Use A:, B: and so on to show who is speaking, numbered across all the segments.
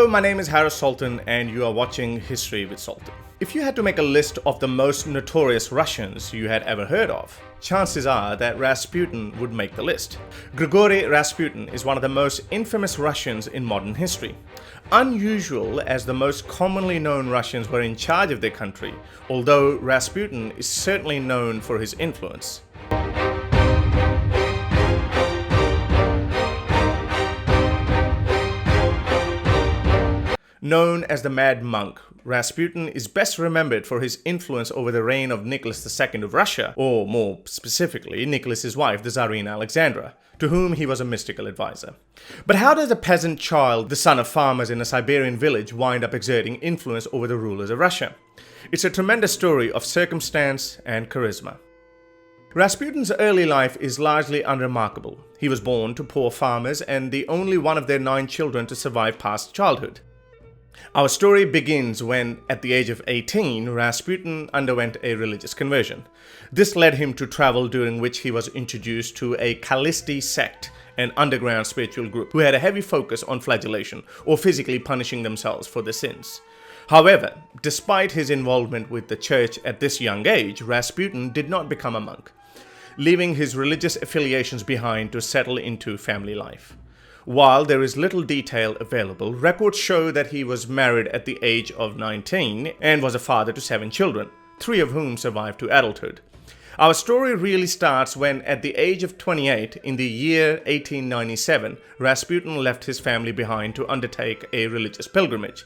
A: Hello, my name is Harris Sultan and you are watching History with Sultan. If you had to make a list of the most notorious Russians you had ever heard of, chances are that Rasputin would make the list. Grigory Rasputin is one of the most infamous Russians in modern history. Unusual as the most commonly known Russians were in charge of their country, although Rasputin is certainly known for his influence. Known as the Mad Monk, Rasputin is best remembered for his influence over the reign of Nicholas II of Russia, or more specifically, Nicholas's wife, the Tsarina Alexandra, to whom he was a mystical advisor. But how does a peasant child, the son of farmers in a Siberian village, wind up exerting influence over the rulers of Russia? It's a tremendous story of circumstance and charisma. Rasputin's early life is largely unremarkable. He was born to poor farmers and the only one of their 9 children to survive past childhood. Our story begins when, at the age of 18, Rasputin underwent a religious conversion. This led him to travel, during which he was introduced to a Khalisti sect, an underground spiritual group who had a heavy focus on flagellation or physically punishing themselves for their sins. However, despite his involvement with the church at this young age, Rasputin did not become a monk, leaving his religious affiliations behind to settle into family life. While there is little detail available, records show that he was married at the age of 19 and was a father to 7 children, 3 of whom survived to adulthood. Our story really starts when, at the age of 28, in the year 1897, Rasputin left his family behind to undertake a religious pilgrimage.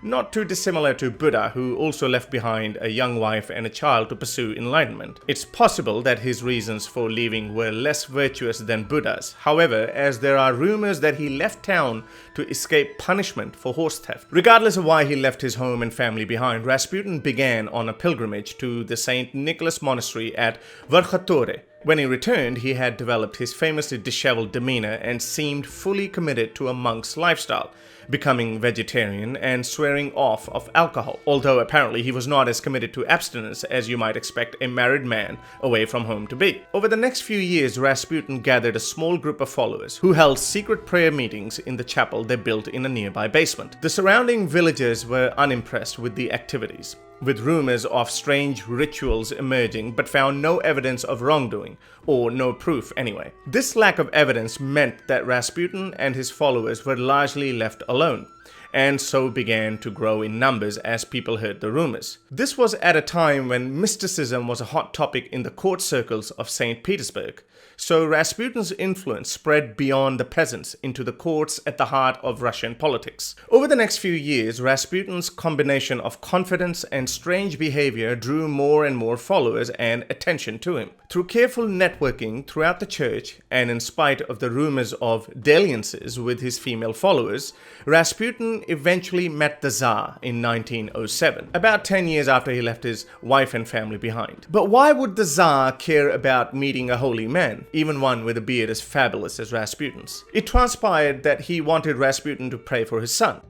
A: Not too dissimilar to Buddha, who also left behind a young wife and a child to pursue enlightenment. It's possible that his reasons for leaving were less virtuous than Buddha's. However, as there are rumors that he left town to escape punishment for horse theft. Regardless of why he left his home and family behind, Rasputin began on a pilgrimage to the St. Nicholas Monastery at Verkhoturye. When he returned, he had developed his famously disheveled demeanor and seemed fully committed to a monk's lifestyle, becoming vegetarian and swearing off of alcohol, although apparently he was not as committed to abstinence as you might expect a married man away from home to be. Over the next few years, Rasputin gathered a small group of followers who held secret prayer meetings in the chapel they built in a nearby basement. The surrounding villagers were unimpressed with the activities, with rumors of strange rituals emerging, but found no evidence of wrongdoing, or no proof anyway. This lack of evidence meant that Rasputin and his followers were largely left alone, and so began to grow in numbers as people heard the rumors. This was at a time when mysticism was a hot topic in the court circles of St. Petersburg, so Rasputin's influence spread beyond the peasants into the courts at the heart of Russian politics. Over the next few years, Rasputin's combination of confidence and strange behavior drew more and more followers and attention to him. Through careful networking throughout the church, and in spite of the rumors of dalliances with his female followers, Rasputin eventually met the Tsar in 1907, about 10 years after he left his wife and family behind. But why would the Tsar care about meeting a holy man, even one with a beard as fabulous as Rasputin's? It transpired that he wanted Rasputin to pray for his son.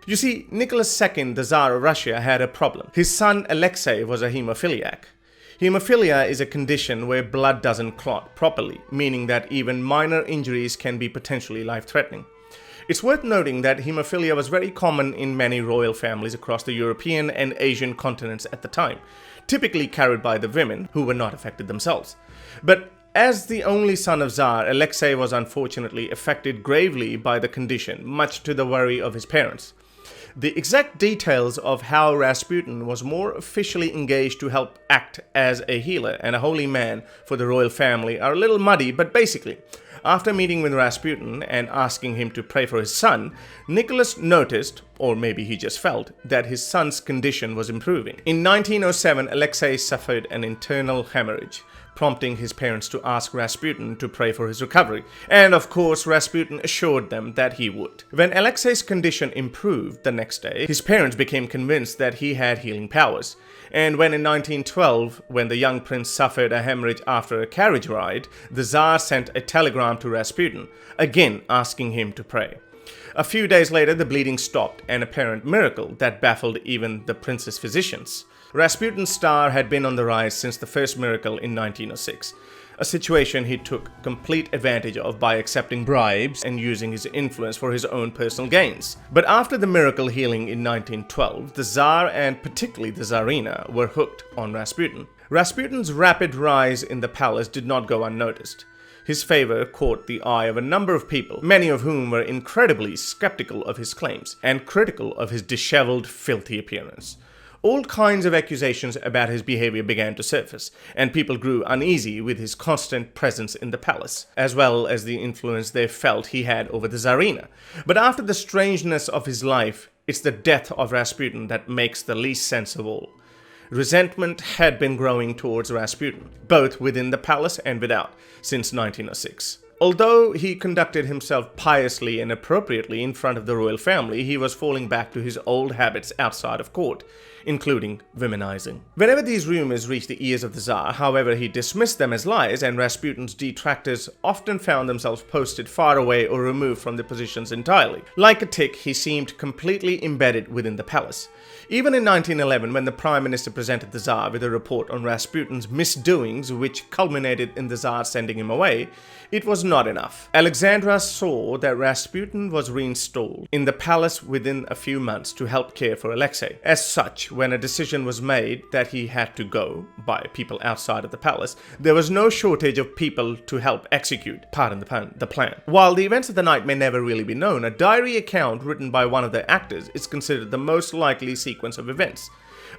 A: You see, Nicholas II, the Tsar of Russia, had a problem. His son Alexei was a hemophiliac. Hemophilia is a condition where blood doesn't clot properly, meaning that even minor injuries can be potentially life-threatening. It's worth noting that hemophilia was very common in many royal families across the European and Asian continents at the time, typically carried by the women, who were not affected themselves. But as the only son of Tsar, Alexei was unfortunately affected gravely by the condition, much to the worry of his parents. The exact details of how Rasputin was more officially engaged to help act as a healer and a holy man for the royal family are a little muddy, but basically, after meeting with Rasputin and asking him to pray for his son, Nicholas noticed, or maybe he just felt, that his son's condition was improving. In 1907, Alexei suffered an internal hemorrhage, prompting his parents to ask Rasputin to pray for his recovery, and of course Rasputin assured them that he would. When Alexei's condition improved the next day, his parents became convinced that he had healing powers, and when in 1912, when the young prince suffered a hemorrhage after a carriage ride, the Tsar sent a telegram to Rasputin, again asking him to pray. A few days later, the bleeding stopped, an apparent miracle that baffled even the prince's physicians. Rasputin's star had been on the rise since the first miracle in 1906. a situation he took complete advantage of by accepting bribes and using his influence for his own personal gains. But after the miracle healing in 1912, the Tsar and particularly the Tsarina were hooked on Rasputin. Rasputin's rapid rise in the palace did not go unnoticed. His favor caught the eye of a number of people, many of whom were incredibly skeptical of his claims and critical of his disheveled, filthy appearance. All kinds of accusations about his behavior began to surface, and people grew uneasy with his constant presence in the palace, as well as the influence they felt he had over the Tsarina. But after the strangeness of his life, it's the death of Rasputin that makes the least sense of all. Resentment had been growing towards Rasputin, both within the palace and without, since 1906. Although he conducted himself piously and appropriately in front of the royal family, he was falling back to his old habits outside of court, including womanizing. Whenever these rumors reached the ears of the Tsar, however, he dismissed them as lies, and Rasputin's detractors often found themselves posted far away or removed from their positions entirely. Like a tick, he seemed completely embedded within the palace. Even in 1911, when the Prime Minister presented the Tsar with a report on Rasputin's misdoings, which culminated in the Tsar sending him away, it was not enough. Alexandra saw that Rasputin was reinstalled in the palace within a few months to help care for Alexei. As such, when a decision was made that he had to go by people outside of the palace, there was no shortage of people to help execute, pardon the pun, the plan. While the events of the night may never really be known, a diary account written by one of the actors is considered the most likely sequence of events.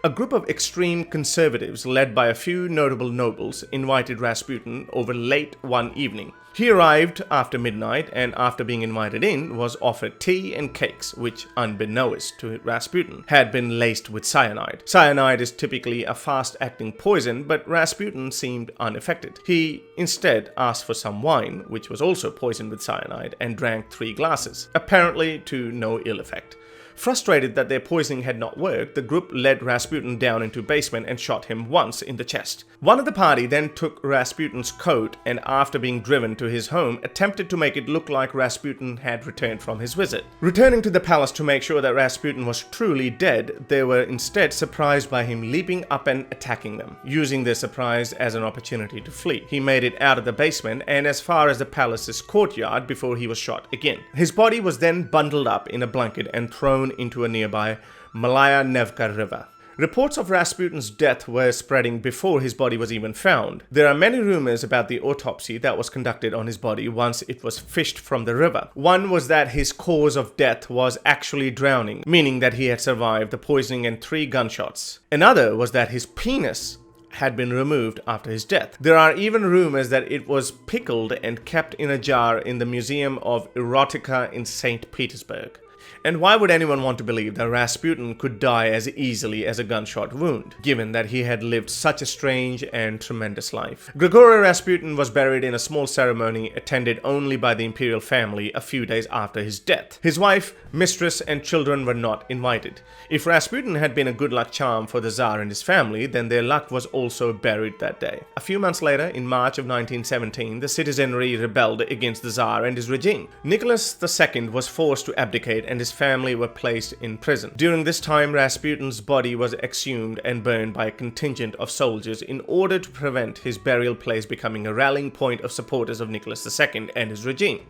A: A group of extreme conservatives, led by a few notable nobles, invited Rasputin over late one evening. He arrived after midnight, and after being invited in, was offered tea and cakes, which, unbeknownst to Rasputin, had been laced with cyanide. Cyanide is typically a fast-acting poison, but Rasputin seemed unaffected. He instead asked for some wine, which was also poisoned with cyanide, and drank 3 glasses, apparently to no ill effect. Frustrated that their poisoning had not worked, the group led Rasputin down into a basement and shot him once in the chest. One of the party then took Rasputin's coat and, after being driven to his home, attempted to make it look like Rasputin had returned from his visit. Returning to the palace to make sure that Rasputin was truly dead, they were instead surprised by him leaping up and attacking them. Using their surprise as an opportunity to flee, he made it out of the basement and as far as the palace's courtyard before he was shot again. His body was then bundled up in a blanket and thrown into a nearby Malaya Nevka river. Reports of Rasputin's death were spreading before his body was even found. There are many rumors about the autopsy that was conducted on his body once it was fished from the river. One was that his cause of death was actually drowning, meaning that he had survived the poisoning and 3 gunshots. Another was that his penis had been removed after his death. There are even rumors that it was pickled and kept in a jar in the Museum of Erotica in St. Petersburg. And why would anyone want to believe that Rasputin could die as easily as a gunshot wound, given that he had lived such a strange and tremendous life? Grigory Rasputin was buried in a small ceremony attended only by the imperial family a few days after his death. His wife, mistress, and children were not invited. If Rasputin had been a good luck charm for the Tsar and his family, then their luck was also buried that day. A few months later, in March of 1917, the citizenry rebelled against the Tsar and his regime. Nicholas II was forced to abdicate, and his family were placed in prison. During this time, Rasputin's body was exhumed and burned by a contingent of soldiers in order to prevent his burial place becoming a rallying point of supporters of Nicholas II and his regime.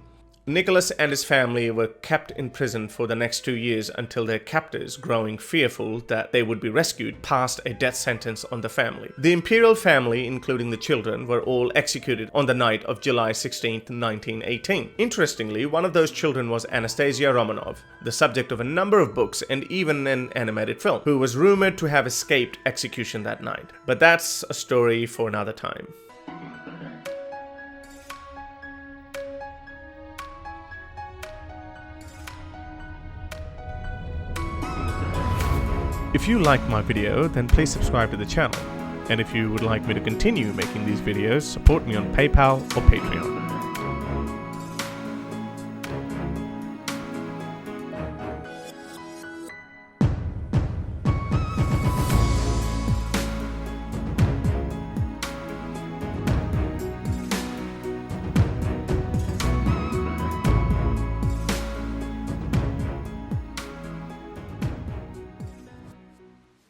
A: Nicholas and his family were kept in prison for the next 2 years until their captors, growing fearful that they would be rescued, passed a death sentence on the family. The imperial family, including the children, were all executed on the night of July 16, 1918. Interestingly, one of those children was Anastasia Romanov, the subject of a number of books and even an animated film, who was rumored to have escaped execution that night. But that's a story for another time. If you liked my video, then please subscribe to the channel. And if you would like me to continue making these videos, support me on PayPal or Patreon.